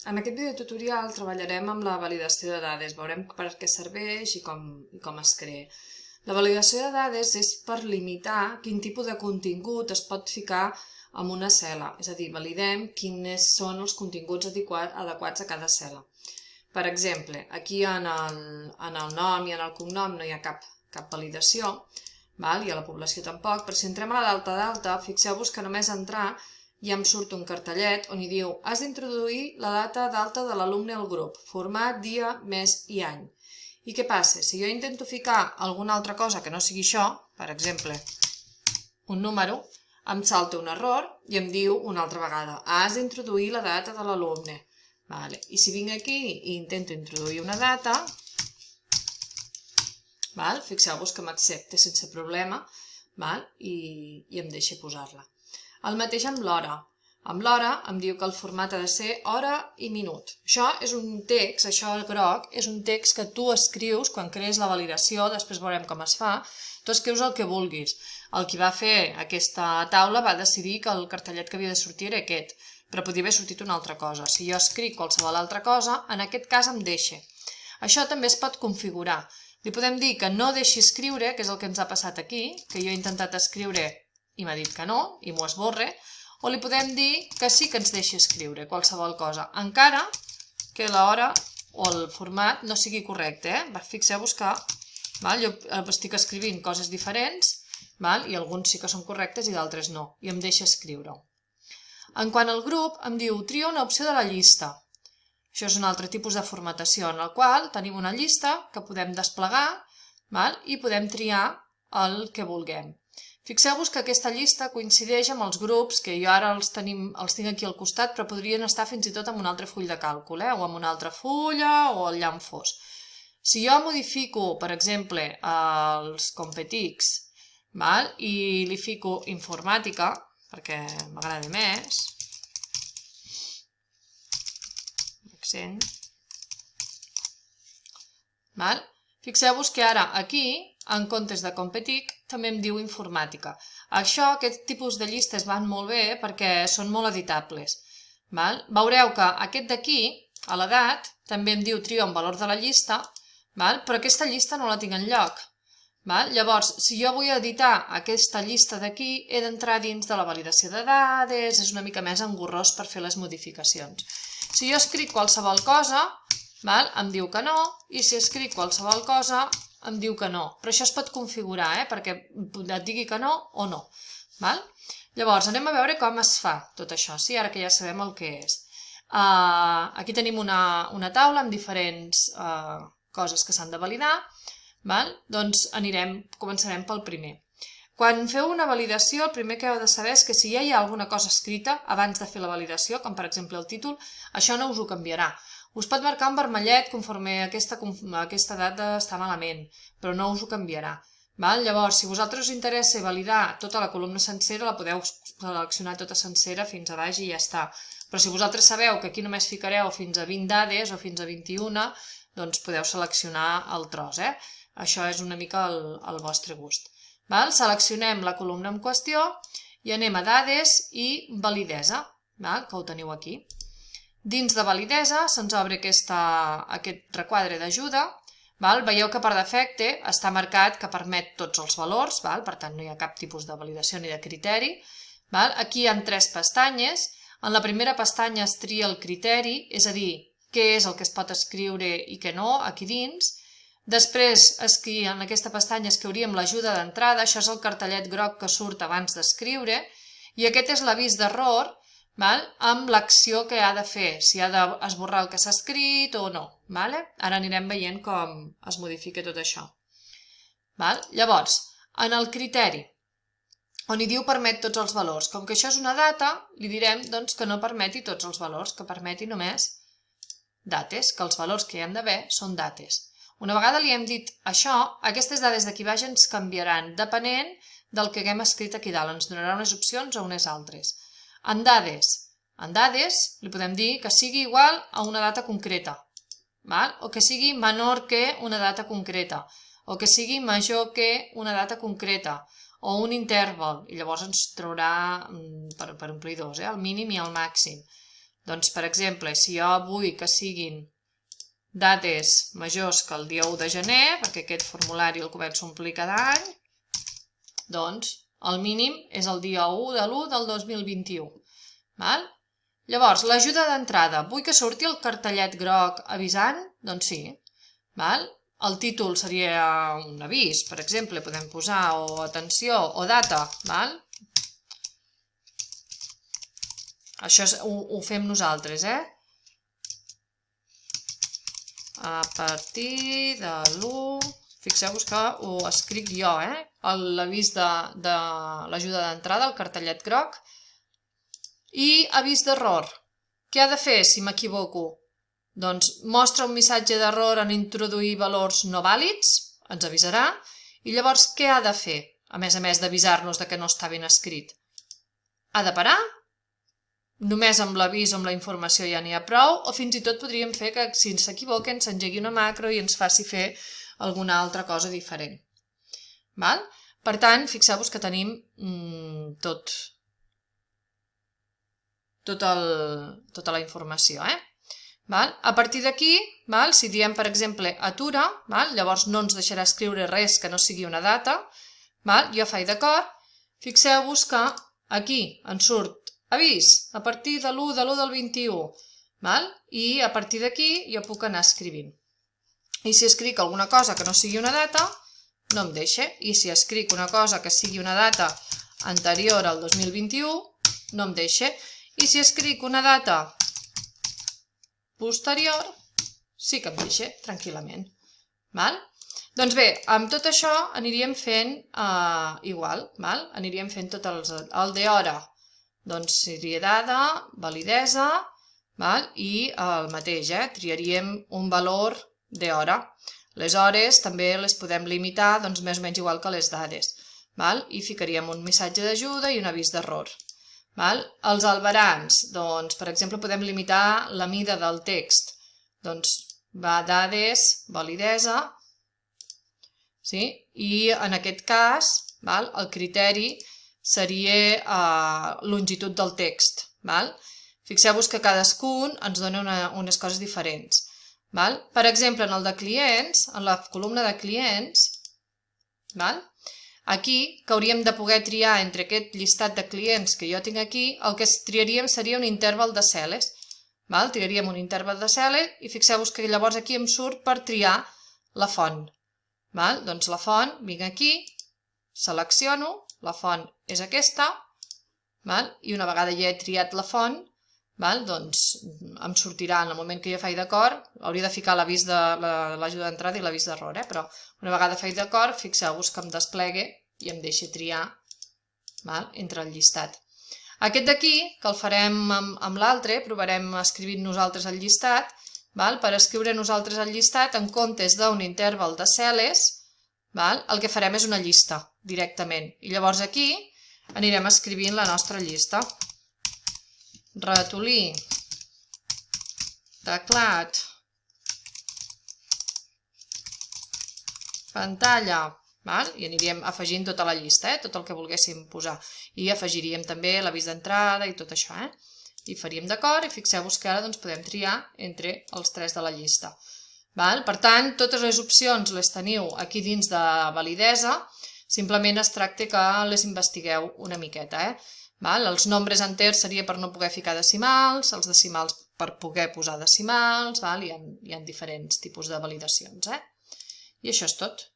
En aquest videotutorial treballarem amb la validació de dades, veurem per què serveix i com es crea. La validació de dades és per limitar quin tipus de contingut es pot ficar en una cel·la, és a dir, validem quins són els continguts adequats a cada cel·la. Per exemple, aquí en el nom i en el cognom no hi ha cap validació, i a la població tampoc, però si entrem a la data, fixeu-vos que només entrar i em surt un cartellet on hi diu has d'introduir la data d'alta de l'alumne al grup, format, dia, mes i any. I què passa? Si jo intento ficar alguna altra cosa que no sigui això, per exemple, un número, em salta un error i em diu una altra vegada has d'introduir la data de l'alumne. I si vinc aquí i intento introduir una data, fixeu-vos que m'accepta sense problema i em deixa posar-la. El mateix amb l'hora. Amb l'hora em diu que el format ha de ser hora i minut. Això és un text, això groc, és un text que tu escrius quan crees la validació, després veurem com es fa, tu escrius el que vulguis. El qui va fer aquesta taula va decidir que el cartellet que havia de sortir era aquest, però podia haver sortit una altra cosa. Si jo escric qualsevol altra cosa, en aquest cas em deixa. Això també es pot configurar. Li podem dir que no deixi escriure, que és el que ens ha passat aquí, que jo he intentat escriure i m'ha dit que no, i m'ho esborre, o li podem dir que sí que ens deixi escriure qualsevol cosa, encara que l'hora o el format no sigui correcte. Fixeu-vos que jo estic escrivint coses diferents i alguns sí que són correctes i d'altres no, i em deixa escriure-ho. En quant al grup, em diu tria una opció de la llista. Això és un altre tipus de formatació en el qual tenim una llista que podem desplegar i podem triar el que vulguem. Fixeu-vos que aquesta llista coincideix amb els grups que jo ara els tinc aquí al costat, però podrien estar fins i tot en un altre full de càlcul, o en una altra fulla, o allà on fos. Si jo modifico, per exemple, els competix i li fico informàtica, perquè m'agrada més, accent, fixeu-vos que ara aquí, en comptes de competic, també em diu informàtica. Aquest tipus de llistes van molt bé perquè són molt editables. Veureu que aquest d'aquí, a l'edat, també em diu tria un valor de la llista, però aquesta llista no la tinc enlloc. Llavors, si jo vull editar aquesta llista d'aquí, he d'entrar dins de la validació de dades, és una mica més engorrós per fer les modificacions. Si jo escric qualsevol cosa, em diu que no, i si escric qualsevol cosa, em diu que no. Però això es pot configurar, perquè et digui que no o no. Llavors, anem a veure com es fa tot això, ara que ja sabem el que és. Aquí tenim una taula amb diferents coses que s'han de validar. Doncs començarem pel primer. Quan feu una validació, el primer que heu de saber és que si ja hi ha alguna cosa escrita abans de fer la validació, com per exemple el títol, això no us ho canviarà. Us pot marcar un vermellet conforme aquesta data està malament, però no us ho canviarà. Llavors, si a vosaltres us interessa validar tota la columna sencera, la podeu seleccionar tota sencera fins a baix i ja està. Però si vosaltres sabeu que aquí només ficareu fins a 20 dades o fins a 21, doncs podeu seleccionar el tros. Això és una mica el vostre gust. Seleccionem la columna en qüestió i anem a dades i validesa, que ho teniu aquí. Dins de validesa se'ns obre aquest requadre d'ajuda. Veieu que per defecte està marcat que permet tots els valors, per tant no hi ha cap tipus de validació ni de criteri. Aquí hi ha 3 pestanyes. En la primera pestanya es tria el criteri, és a dir, què és el que es pot escriure i què no, aquí dins. Després, en aquesta pestanya escriuríem l'ajuda d'entrada, això és el cartellet groc que surt abans d'escriure, i aquest és l'avís d'error, amb l'acció que ha de fer, si ha d'esborrar el que s'ha escrit o no. Ara anirem veient com es modifica tot això. Llavors, en el criteri, on hi diu permet tots els valors, com que això és una data, li direm que no permeti tots els valors, que permeti només dates, que els valors que hi han d'haver són dates. Una vegada li hem dit això, aquestes dades d'aquí baix ens canviaran depenent del que haguem escrit aquí dalt, ens donarà unes opcions o unes altres. En dades li podem dir que sigui igual a una data concreta, o que sigui menor que una data concreta, o que sigui major que una data concreta, o un interval, i llavors ens traurà per omplir dos, el mínim i el màxim. Doncs, per exemple, si jo vull que siguin dates majors que el dia 1 de gener, perquè aquest formulari el començo a omplir cada any, doncs el mínim és el dia 1 de l'1 del 2021. Llavors, l'ajuda d'entrada. Vull que surti el cartellet groc avisant? Doncs sí. El títol seria un avís, per exemple, podem posar o atenció o data. Això ho fem nosaltres, A partir de l'1... Fixeu-vos que ho escric jo, l'avís de l'ajuda d'entrada, el cartellet groc. I avís d'error. Què ha de fer si m'equivoco? Doncs mostra un missatge d'error en introduir valors no vàlids, ens avisarà, i llavors què ha de fer, a més d'avisar-nos que no està ben escrit? Ha de parar? Només amb l'avís o amb la informació ja n'hi ha prou, o fins i tot podríem fer que si s'equivoquen s'engegui una macro i ens faci fer alguna altra cosa diferent. Per tant, fixeu-vos que tenim tota la informació. A partir d'aquí, si diem, per exemple, atura, llavors no ens deixarà escriure res que no sigui una data, jo faig d'acord, fixeu-vos que aquí ens surt avís a partir de l'1 del 21, i a partir d'aquí jo puc anar escrivint. I si escric alguna cosa que no sigui una data, no em deixa, i si escric una cosa que sigui una data anterior al 2021, no em deixa, i si escric una data posterior, sí que em deixa, tranquil·lament. Doncs bé, amb tot això aniríem fent igual, aniríem fent tot el d'hora, doncs seria dada, validesa, i el mateix, triaríem un valor d'hora. Les hores també les podem limitar més o menys igual que les dades, i ficaríem un missatge d'ajuda i un avís d'error. Els albarans, doncs, per exemple, podem limitar la mida del text. Doncs va dades, validesa, i en aquest cas el criteri seria longitud del text. Fixeu-vos que cadascun ens dona unes coses diferents. Per exemple, en el de clients, en la columna de clients, aquí, que hauríem de poder triar entre aquest llistat de clients que jo tinc aquí, el que triaríem seria un interval de cel·les. Triaríem un interval de cel·les i fixeu-vos que llavors aquí em surt per triar la font. Doncs la font, vinc aquí, selecciono, la font és aquesta, i una vegada ja he triat la font, doncs em sortirà en el moment que jo faig d'acord, hauria de ficar l'avís de l'ajuda d'entrada i l'avís d'error, però una vegada faig d'acord, fixeu-vos que em desplegue i em deixa triar entre el llistat. Aquest d'aquí, que el farem amb l'altre, provarem escrivint nosaltres el llistat, per escriure nosaltres el llistat, en comptes d'un interval de cel·les, el que farem és una llista directament, i llavors aquí anirem escrivint la nostra llista. Ratolí, teclat, pantalla, i aniríem afegint tota la llista, tot el que volguéssim posar. I afegiríem també l'avís d'entrada i tot això. I faríem d'acord i fixeu-vos que ara podem triar entre els tres de la llista. Per tant, totes les opcions les teniu aquí dins de validesa, simplement es tracta que les investigueu una miqueta. Els nombres enters seria per no poder ficar decimals, els decimals per poder posar decimals, hi ha diferents tipus de validacions. I això és tot.